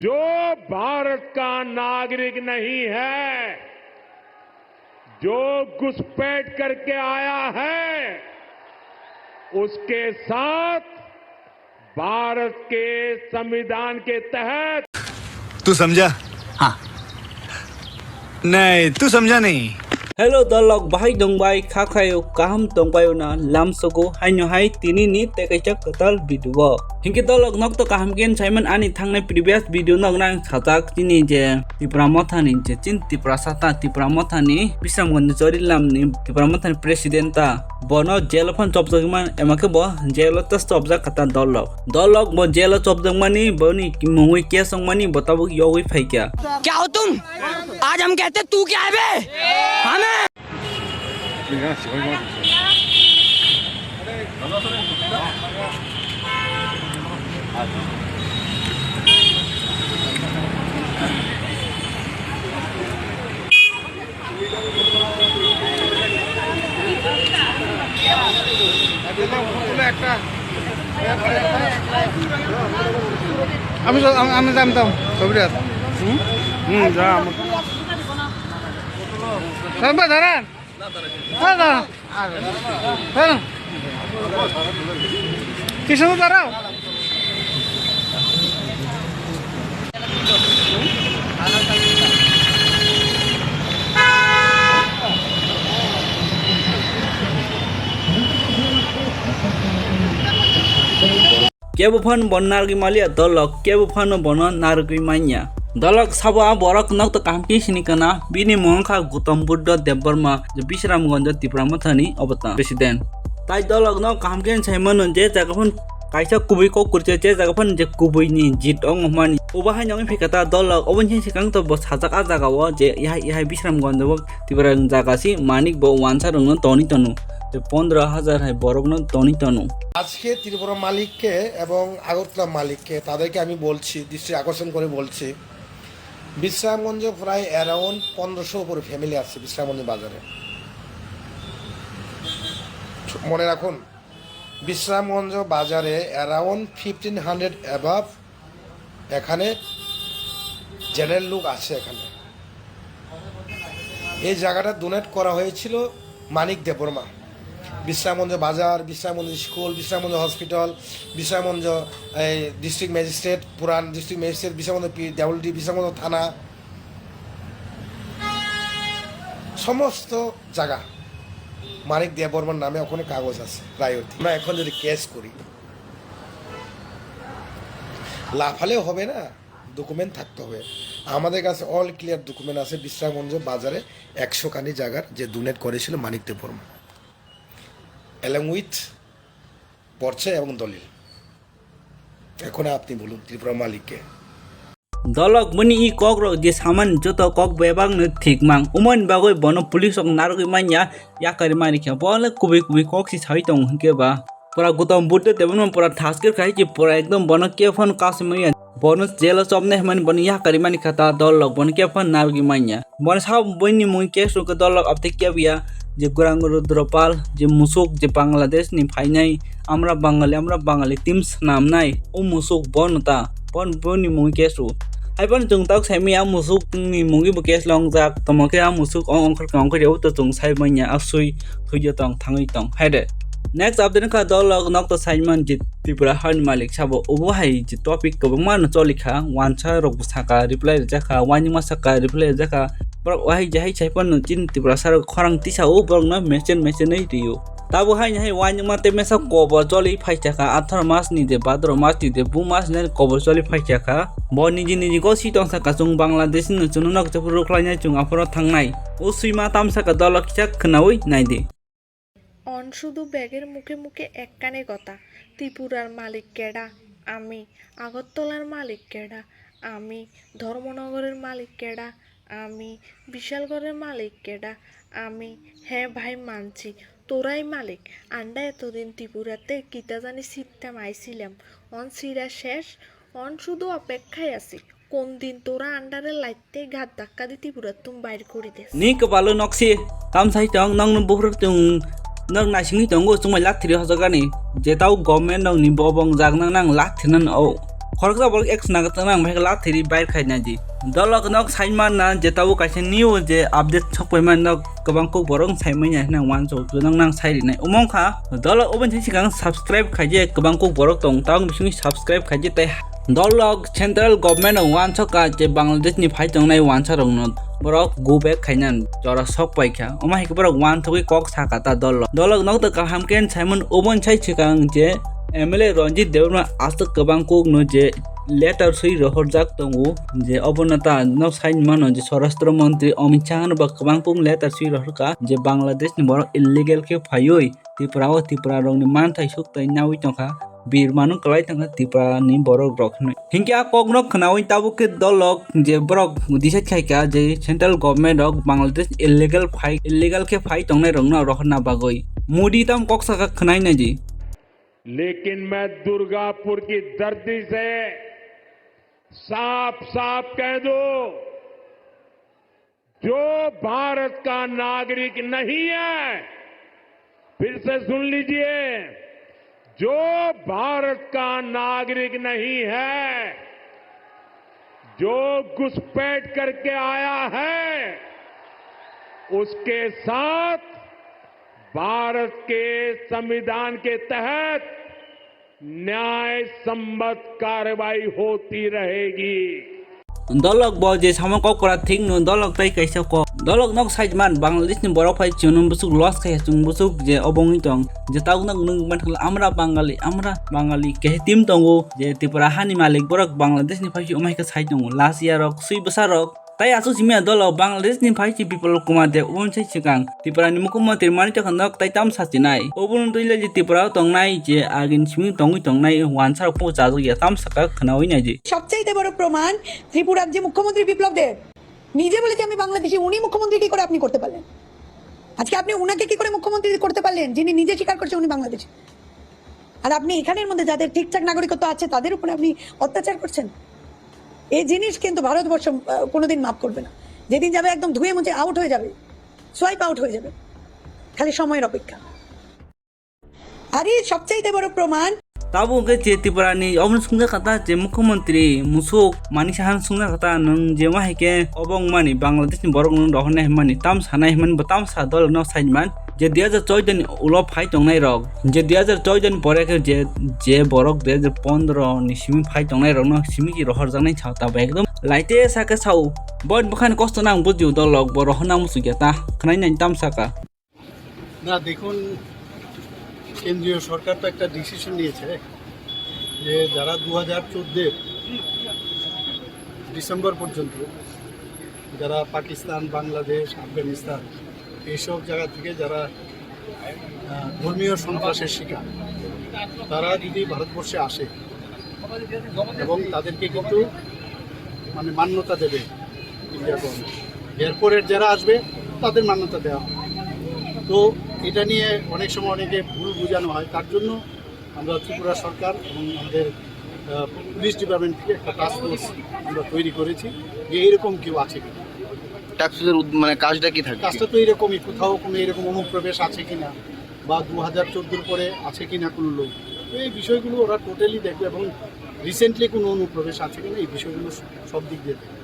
जो भारत का नागरिक नहीं है, जो घुसपैठ करके आया है, उसके साथ भारत के संविधान के तहत। तू समझा? हाँ। नहीं, तू समझा नहीं। Hello tolok bahai dongbai khakayo kaham tongbayo na lamsogo haino hai tini ni tekaichak total video. Hingke tolok nok to kaham gen Simon ani thangnai previous video nok nang sajak tini je tipramothani je chin tiprasata tipramothani bisamgon jori lamni tipramothani presidenta bono jelofan chopjagman emake bo jelo tas chopjak kata dolok bo jelo chopjagmani boni mongui kesongmani botabu yogi phaikya. क्या हो तुम? आज हम कहते तू क्या है बे? हमें আমি জানতাম ছবিটা দাঁড়ান কি সময় দাঁড়াও Kebufan bon nargi malia dolok kebufan bono nargi manya dolok sabo borok nok to kampi sini kana bini mongkha Gautam Buddha Debarma je Bisramganj Tipramothani obata president tai dolok no kamken Simon je jagapun kaisa kubi ko kurche je jagapun je kubi ni jit ong mani obaha nyong fikata dolok obon hin sikang to bo sajak a jaga wo je ihai Bisramganj bo Tiprang jagasi manik bo wansa rong toni tonu 15,000 হয় বরগ্ন Tony টনু আজকে ত্রিপুরা মালিককে এবং আগরতলা মালিককে তাদেরকে আমি বলছি দৃষ্টি আকর্ষণ করে বলছি বিশ্রামগঞ্জে প্রায় অ্যারাউন্ড 1500 উপরে ফ্যামিলি আছে বিশ্রামগঞ্জ বাজারে মনে রাখুন বিশ্রামগঞ্জ বাজারে অ্যারাউন্ড 1500 অ্যাবাভ এখানে জেনারেল লোক আছে এখানে এই জায়গাটা ডোনেট করা হয়েছিল মানিক দেববর্মা বিশ্রামগঞ্জ বাজার Bishramganj school Bishramganj hospital Bishramganj district magistrate পুরান district magistrate Bishramganj PWD Bishramganj থানা সমস্ত জায়গা মানিক দেববর্মার নামে ওখানে কাগজ আছে প্রায়োরিটি আমরা এখন যদি কেস করি লাফালেও হবে না ডকুমেন্ট থাকতে হবে আমাদের কাছে অল ক্লিয়ার ডকুমেন্ট আছে বিশ্রামগঞ্জ বাজারে 100 কানি জায়গার যে ডোনেট করেছিল মানিক দেববর্মা অ্যালং উইথ পর্চা এবং দলিল এখন আপনি বলুন ত্রিপুরা মালিককে dolok muni I kokro je saman joto kok bebang ne thikmang umon bagoi bono police ok nargi manya yakari mani kya bole kubi kok si sai tong ke ba pura Gautam Buddha Debarma pura thasker kai je pura ekdom bono ke phone kasmaya bono jelo chopne mani bono yakari mani khata dolok bono ke phone nargi manya bono sab boni mui ke su ke dolok apte ke bia je Gurang Rudropal je musuk je Bangladesh ni phainai আমরা বাঙালি teams নাম নাই ও মুসুক বনতা বনি মুই কেসু হাইপন জং তাক সাইমিয়া মুসুক ni mungi bo kes long jak tomake a musuk ong khar kong khari to jong sai manya asui thuye tong thangi tong haide next update ka dolog nok to Simon jit Tripura han malik sabo obo hai ji topic ko man cholikha wancha rok saka reply jaka wani masaka reply jaka brok wai jai saipon chin Tripura sar khorang tisa o brok na message nei riu tabo hai hai wani mate mesa cover joli phaitaka athar mas ni de badro mas ni de bu mas ne cover joli phaitaka bo ni go si tong saka chung Bangladesh ni chunok chapuru khlainya chung apro thangnai o suima tam saka dolok chak khnawi naide on শুধু ব্যাগের মুখে মুখে এক কানে কথা ত্রিপুরার মালিক কেডা আমি আগরতলার মালিক কেডা আমি ধর্মনগরের মালিক কেডা আমি বিশালগড়ের মালিক কেডা আমি হ্যাঁ ভাই মানছি তোরাই মালিক আন্ডা এতদিন ত্রিপুরাতে কিতা জানি সিস্টেম আইছিলাম অন সিরা শেষ অন শুধু অপেক্ষায় আছি কোন দিন তোরা আন্ডারে লাইতে ঘাত ধাক্কা দি ত্রিপুরা তুমি বাইর করে দে ni ke balu noksi tam sai tong nong no buhr tung nang na singi tongo chumai lak thiri hosagani je tau government nang ni bobong jak nang lak thinan o খরকতা বড় এক নাগাত নাং ভাই লাথেরি বাইর খাইনা জি দলক নক সাইমান না যে তাও কাছে নিউ যে আপডেট সকয়মান নক गोबां को बरं साइमाय ना वान जो गोनां नां साइरिनाय उमंखा दल ओबन सिगां सब्सक्राइब खाजे गोबां को बरक दं तां बिसिनि सब्सक्राइब खाजे तै दलक सेंट्रल गवर्नमेंट वान सका जे बांग्लादेश नि फाइ दंनाय वान सरं बरक गो बैक खाइनान जरा सक पाइखा ओमाय के बरक वान थकै कक साकाता दलक नक त हामकेन साइमन ओबन साइ सिगां जे एमएलए रंजित देवना आस्त गोबां को न जे लेटर सही रहरजाक दंगो जे अबनता न साइन मानो जे स्वराष्ट्र मंत्री अमित शाह न बकबां पुं लेटर सही रहरका जे बांग्लादेश नि बर इलीगल के फायोय त्रिपुरा रंगनि मानथाय सुक्तै नावि तंखा बिरमानु कलाय तंखा त्रिपुरा नि बर रखनो हिंकिया कगनक खनावै ताबु के दलक जे बरक दिसाय खायका जे central government of Bangladesh illegal के फाइ तंगनाय रंगना रहना बागै मोदी तम कक्साका खनाय ना जी लेकिन मैं दुर्गापुर की धरती से साफ साफ कह दूं, जो भारत का नागरिक नहीं है, फिर से सुन लीजिए, जो भारत का नागरिक नहीं है, जो घुसपैठ करके आया है, उसके साथ भारत के संविधान के तहत न्याय सम्मत कार्रवाई होती रहेगी। दलक ब जे सामक करा थिंग नु दलक तै कैसे को दलक नक साइड मान बांग्लादेश नि बरक फाइ चुनुम बुसुक लॉस खाय चुं बुसुक जे अबंगि तंग जे ताउ नक नु मानखला आमरा बांगाली के टीम तंगो जे त्रिपुरा हानि मालिक बरक बांग्लादेश नि फाइ ओमाय के साइड तंगो लास्ट इयर रक सुइ बसारक ताई आसु सिमिया दल बांग्लादेश नि फाइ पिपल कुमार दे उन छै सिगां त्रिपुरा नि मुख्यमंत्री मानि तखन नक ताई ताम साचिनाय ओबुन दैले जे त्रिपुरा तंगनाय जे आगिन सिमि तंगनाय वानसार पो जाजो या ताम साका खनावइ ना जी সবচেয়ে বড় প্রমাণ ত্রিপুরার যে মুখ্যমন্ত্রী বিপ্লব দেব নিজে বলেছে আমি বাংলাদেশি উনি মুখ্যমন্ত্রী কি করে আপনি করতে পারলেন আজকে আপনি উনাকে কি করে মুখ্যমন্ত্রী করতে পারলেন যিনি নিজে স্বীকার করছে উনি বাংলাদেশি আর আপনি এখানের মধ্যে যাদের ঠিকঠাক নাগরিকত্ব আছে তাদের উপরে আপনি অত্যাচার করছেন এই জিনিস কিন্তু ভারতবর্ষ কোনোদিন মাফ করবে না যেদিন যাবে একদম ধুয়ে মুছে আউট হয়ে যাবে সোয়াইপ আউট হয়ে যাবে খালি সময়ের অপেক্ষা আর এই সবচেয়ে বড় প্রমাণ ताबु के जे त्रिपुरा नि अबन सुंगा खाता जे मुख्यमंत्री मुसुक मानि साहान सुंगा खाता नों जे माहि के अबंग मानि बांग्लादेश नि बरक नु रहने मानि ताम सानाय मन बताम सा दल न साइनमान जे 2014 नि उलो फाइ तंगनाय रक जे 2014 नि परे के जे बरक 2015 नि सिमि फाइ तंगनाय रक न सिमि कि रहर जानाय छावता बा एकदम लाइटे साके साउ बन बखान कष्ट नां बुझिउ दलक बर हना मुसुगियाता खनाय नाय ताम साका না দেখুন কেন্দ্রীয় সরকার তো একটা ডিসিশন নিয়েছে যে যারা 2014 ডিসেম্বর পর্যন্ত যারা পাকিস্তান বাংলাদেশ আফগানিস্তান এইসব জায়গা থেকে যারা ধর্মীয় সন্ত্রাসের শিকার তারা যদি ভারতবর্ষে আসে এবং তাদেরকে কিন্তু মানে মান্যতা দেবে ইন্ডিয়া গভর্নমেন্ট এরপরের যারা আসবে তাদের মান্যতা দেওয়া হবে তো এটা নিয়ে অনেক সময় অনেকে ভুল বোঝানো হয় তার জন্য আমরা ত্রিপুরা সরকার এবং আমাদের পুলিশ ডিপার্টমেন্ট থেকে একটা টাস্ক ফোর্স আমরা তৈরি করেছি যে এইরকম কেউ আছে কিনা টাস্কের মানে কাজটা কি থাকে কাজটা তো এইরকমই কোথাও কোনো এরকম অনুপ্রবেশ আছে কিনা বা 2014 পরে আছে কিনা কোনো লোক এই বিষয়গুলো ওরা টোটালি দেখবে এবং রিসেন্টলি কোনো অনুপ্রবেশ আছে কিনা এই বিষয়গুলো সব দিক দিয়ে দেখবে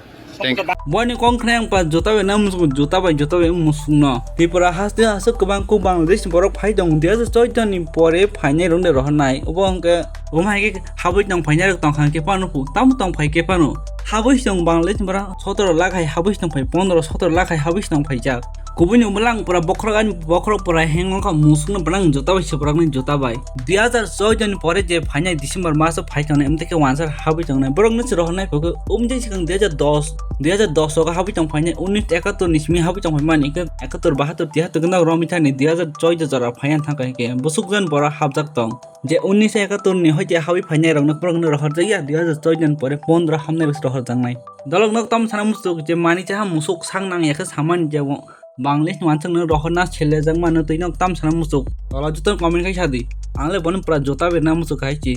बनि कंखनाय पा जोताबे ना मुसु जोताबे मुसुन त्रिपुरा हासते हास गोबां को बांग्लादेश बरक फाइ दं 2014 नि परे फाइनाय रंदे रहनाय ओबंके ओमाइके हाबै दं फाइनाय दं खांके पानु पु ताम दं फाइके पानु हाबै दं बांग्लादेश बरा 17 लाख हाबै दं फाइ 15 17 लाख हाबै दं फाइजा गुबुन उमलां पुरा बखरक पुरा हेंगका मुसुन बलां जोताबे सब्रागनि जोताबाय 2014 नि परे जे फाइनाय डिसेम्बर मास फाइखाने एमतेके वानसार हाबै दं बरकनि रहनाय फको उमजे सिगां 2010 का हाबै दं फाइनाय 1971 नि सिमि हाबै दं फाइमानि 71 72 73 गना रमिथानि 2014 जरा फाइनाय थांकायके बसुकजन बरा हाबजाक दं जे 1971 नि होजे हाबै फाइनाय रंग बरकनि रहर जाया 2014 परे 15 हमनाय बस रहर जांनाय दलक नक तम साना मुसुक जे मानि चाहा मुसुक सांनां याखे सामान जे बांग्लादेश मानसंग रहना छेले जंग मानो तैनक तम साना मुसुक अला जुतन कमेन्ट खाइ सादि आंले बन पुरा जोता बेना मुसुक खाइछि